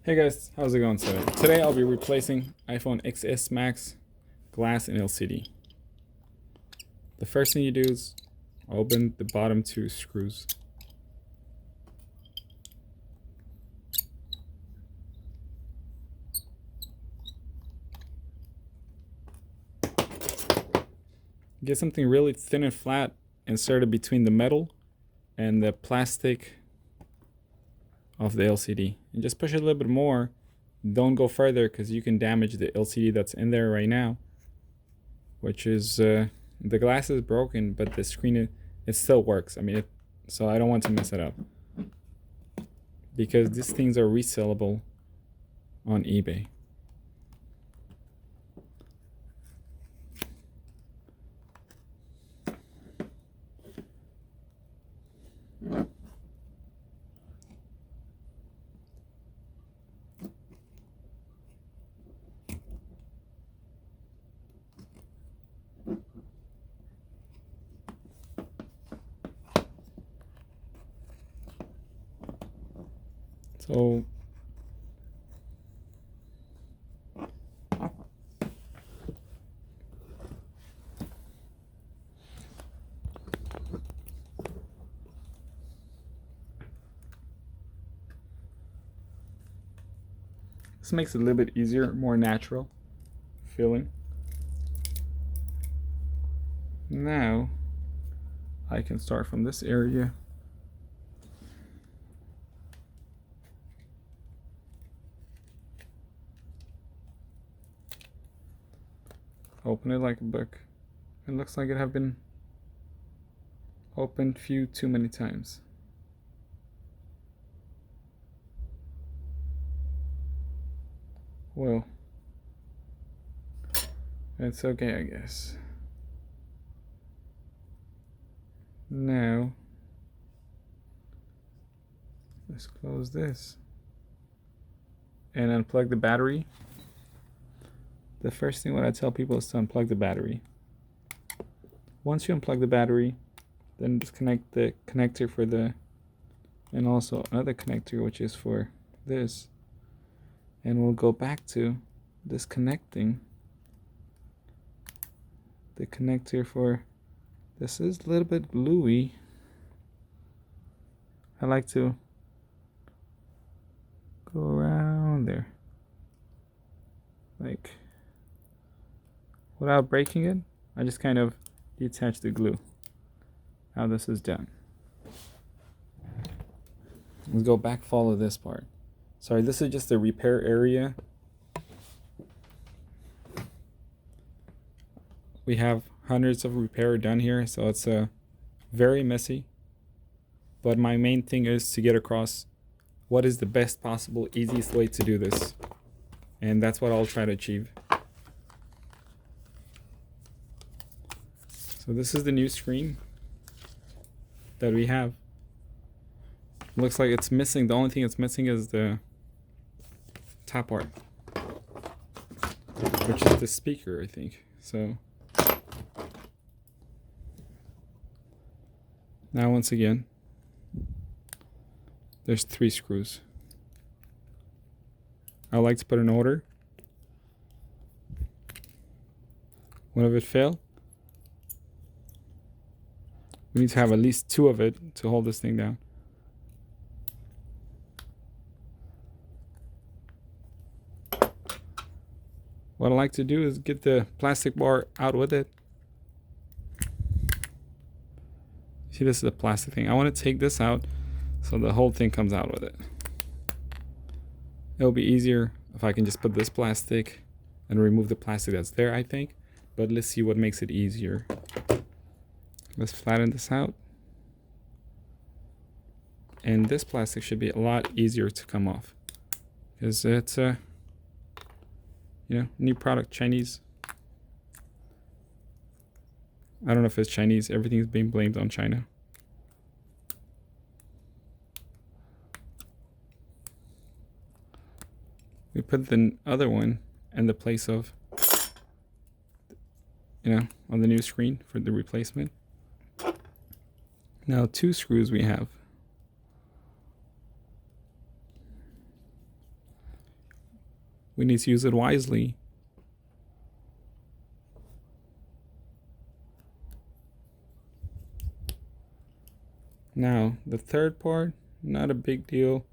Hey guys, how's it going today? Today I'll be replacing iPhone XS Max glass and LCD. The first thing you do is open the bottom two screws. Get something really thin and flat, insert it between the metal and the plastic of the LCD. And just push it a little bit more. Don't go further because you can damage the LCD that's in there right now. Which is, the glass is broken, but the screen, it still works. So I don't want to mess it up. Because these things are resellable on eBay. So this makes it a little bit easier, more natural feeling. Now I can start from this area. Open it like a book. It looks like it have been opened too many times. Well, it's okay, I guess. Now, let's close this and unplug the battery. The first thing what I tell people is to unplug the battery. Once you unplug the battery, then disconnect the connector for the, and also another connector which is for this. And we'll go back to disconnecting the connector for, this is a little bit gluey. I like to go around there, like without breaking it. I just kind of detach the glue. How this is done. Let's go back, follow this part. Sorry, this is just the repair area. We have hundreds of repair done here, so it's very messy. But my main thing is to get across what is the best possible, easiest way to do this. And that's what I'll try to achieve. So this is the new screen that we have. Looks like it's missing, the only thing it's missing is the top part, which is the speaker, I think. So now once again, there's 3 screws. I like to put an order. One of it failed. We need to have at least 2 of it to hold this thing down. What I like to do is get the plastic bar out with it. See, this is a plastic thing. I want to take this out so the whole thing comes out with it. It'll be easier if I can just put this plastic and remove the plastic that's there, I think. But let's see what makes it easier. Let's flatten this out. And this plastic should be a lot easier to come off, because it's new product, Chinese. I don't know if it's Chinese. Everything's being blamed on China. We put the other one in the place of, on the new screen for the replacement. Now 2 screws we have. We need to use it wisely. Now, the third part, not a big deal.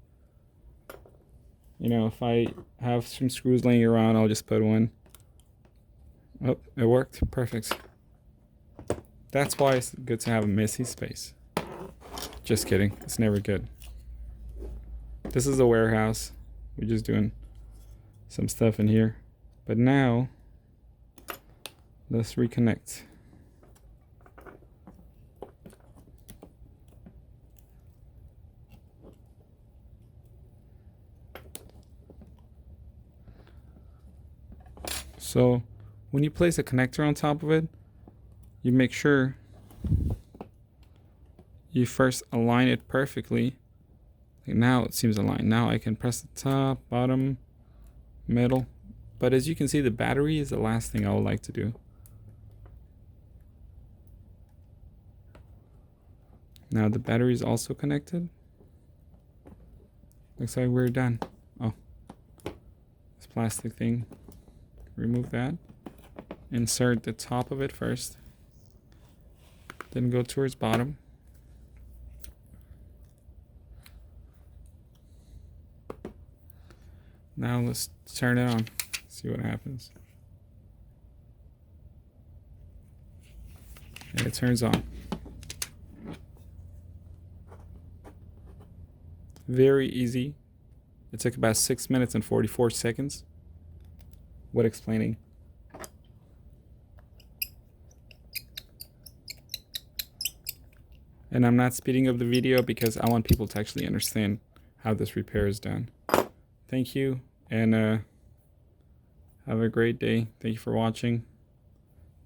You know, if I have some screws laying around, I'll just put one. Oh, it worked. Perfect. That's why it's good to have a messy space. Just kidding. It's never good. This is a warehouse. We're just doing some stuff in here. But now, let's reconnect. So when you place a connector on top of it, you make sure you first align it perfectly. Like now it seems aligned. Now I can press the top, bottom, middle. But as you can see, the battery is the last thing I would like to do. Now the battery is also connected. Looks like we're done. Oh, this plastic thing. Remove that. Insert the top of it first. Then go towards bottom. Now let's turn it on. See what happens. And it turns on. Very easy. It took about 6 minutes and 44 seconds. What explaining? And I'm not speeding up the video because I want people to actually understand how this repair is done. Thank you, and have a great day. Thank you for watching.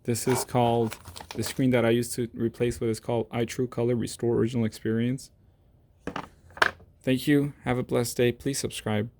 This is called, the screen that I used to replace with is called iTrueColor Restore Original Experience. Thank you. Have a blessed day. Please subscribe.